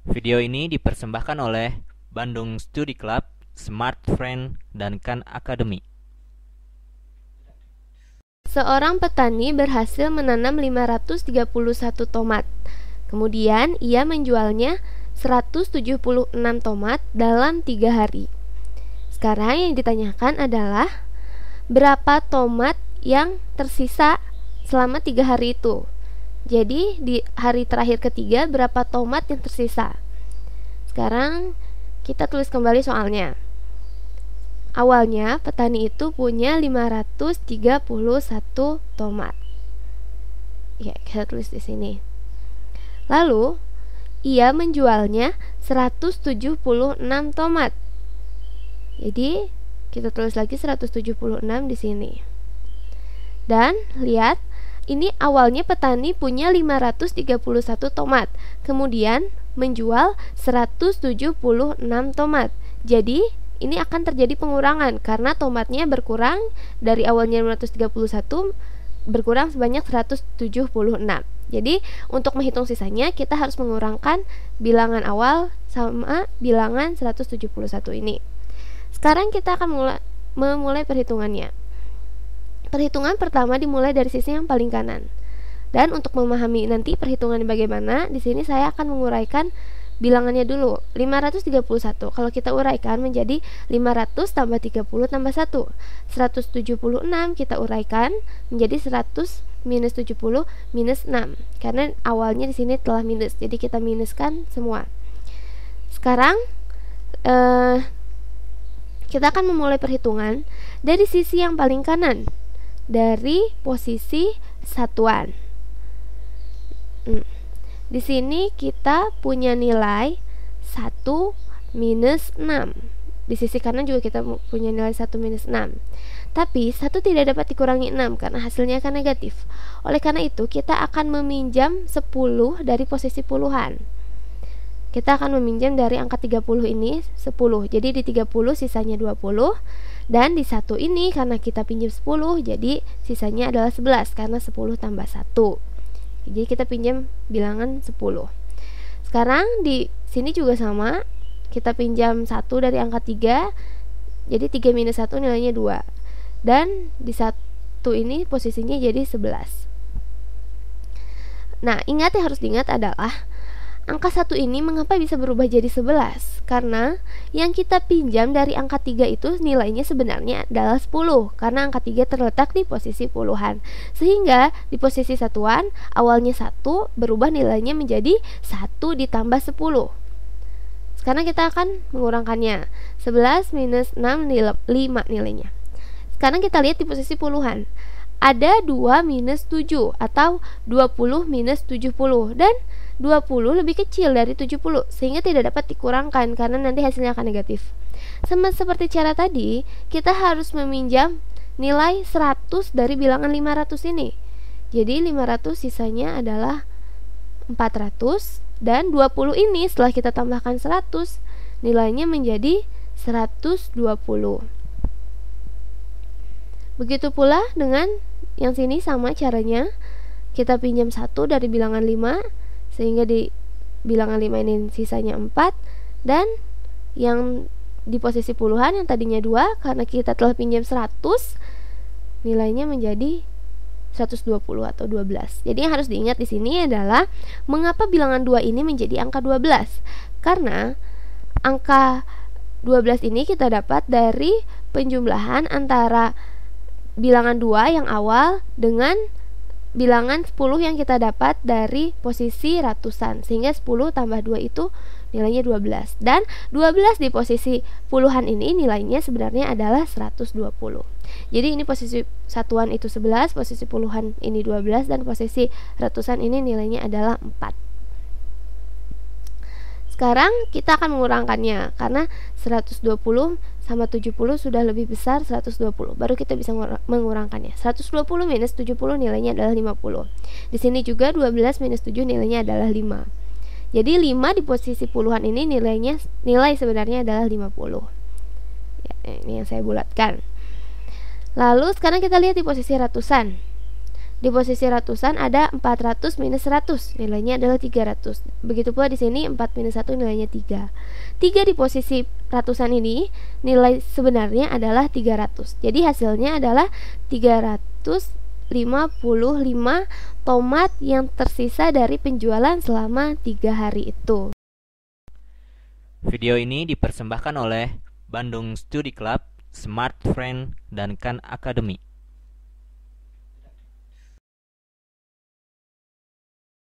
Video ini dipersembahkan oleh Bandung Study Club, Smart Friend, dan Khan Academy. Seorang petani berhasil menanam 531 tomat. Kemudian ia menjualnya 176 tomat dalam 3 hari. Sekarang yang ditanyakan adalah berapa tomat yang tersisa selama 3 hari itu. Jadi di hari terakhir ketiga berapa tomat yang tersisa. Sekarang kita tulis kembali soalnya. Awalnya petani itu punya 531 tomat. Ya, kita tulis di sini. Lalu ia menjualnya 176 tomat. Jadi kita tulis lagi 176 di sini. Dan lihat, ini awalnya petani punya 531 tomat, kemudian menjual 176 tomat. Jadi ini akan terjadi pengurangan karena tomatnya berkurang dari awalnya 531 berkurang sebanyak 176. Jadi untuk menghitung sisanya kita harus mengurangkan bilangan awal sama bilangan 171 ini. Sekarang kita akan memulai perhitungannya. Perhitungan pertama dimulai dari sisi yang paling kanan. Dan untuk memahami nanti perhitungannya bagaimana, di sini saya akan menguraikan bilangannya dulu. 531 kalau kita uraikan menjadi 500 tambah 30 tambah 1. 176 kita uraikan menjadi 100 minus 70 minus 6. Karena awalnya di sini telah minus, jadi kita minuskan semua. Sekarang kita akan memulai perhitungan dari sisi yang paling kanan, dari posisi satuan. Di sini kita punya nilai 1 minus 6. Di sisi kanan juga kita punya nilai 1 minus 6. Tapi 1 tidak dapat dikurangi 6 karena hasilnya akan negatif. Oleh karena itu kita akan meminjam 10 dari posisi puluhan. Kita akan meminjam dari angka 30 ini 10. Jadi di 30 sisanya 20. Dan di 1 ini karena kita pinjam 10, jadi sisanya adalah 11 karena 10 tambah 1. Jadi kita pinjam bilangan 10. Sekarang di sini juga sama. Kita pinjam 1 dari angka 3. Jadi 3 minus 1 nilainya 2. Dan di 1 ini posisinya jadi 11. Nah, ingat yang harus diingat adalah angka 1 ini mengapa bisa berubah jadi 11? Karena yang kita pinjam dari angka 3 itu nilainya sebenarnya adalah 10. Karena angka 3 terletak di posisi puluhan. Sehingga di posisi satuan awalnya 1 berubah nilainya menjadi 1 ditambah 10. Sekarang kita akan mengurangkannya. 11 minus 6 5 nilainya. Sekarang kita lihat di posisi puluhan. Ada 2 minus 7 atau 20 minus 70. Dan 20 lebih kecil dari 70 sehingga tidak dapat dikurangkan karena nanti hasilnya akan negatif. Sama seperti cara tadi, kita harus meminjam nilai 100 dari bilangan 500 ini. Jadi 500 sisanya adalah 400 dan 20 ini setelah kita tambahkan 100 nilainya menjadi 120. Begitu pula dengan yang sini sama caranya. Kita pinjam 1 dari bilangan 5 sehingga di bilangan 5 ini sisanya 4. Dan yang di posisi puluhan yang tadinya 2 karena kita telah pinjam 100 nilainya menjadi 120 atau 12. Jadi yang harus diingat di sini adalah mengapa bilangan 2 ini menjadi angka 12? Karena angka 12 ini kita dapat dari penjumlahan antara bilangan 2 yang awal dengan bilangan 10 yang kita dapat dari posisi ratusan. Sehingga 10 tambah 2 itu nilainya 12. Dan 12 di posisi puluhan ini nilainya sebenarnya adalah 120. Jadi ini posisi satuan itu 11, posisi puluhan ini 12, dan posisi ratusan ini nilainya adalah 4. Sekarang kita akan mengurangkannya karena 120 sama 70 sudah lebih besar 120. Baru kita bisa mengurangkannya. 120 minus 70 nilainya adalah 50. Di sini juga 12 minus 7 nilainya adalah 5. Jadi 5 di posisi puluhan ini nilai sebenarnya adalah 50. Ya, ini yang saya bulatkan. Lalu sekarang kita lihat di posisi ratusan. Di posisi ratusan ada 400 minus 100, nilainya adalah 300. Begitu pula di sini 4 minus 1 nilainya 3. 3 di posisi ratusan ini nilai sebenarnya adalah 300. Jadi hasilnya adalah 355 tomat yang tersisa dari penjualan selama 3 hari itu. Video ini dipersembahkan oleh Bandung Study Club, Smart Friend, dan Khan Academy.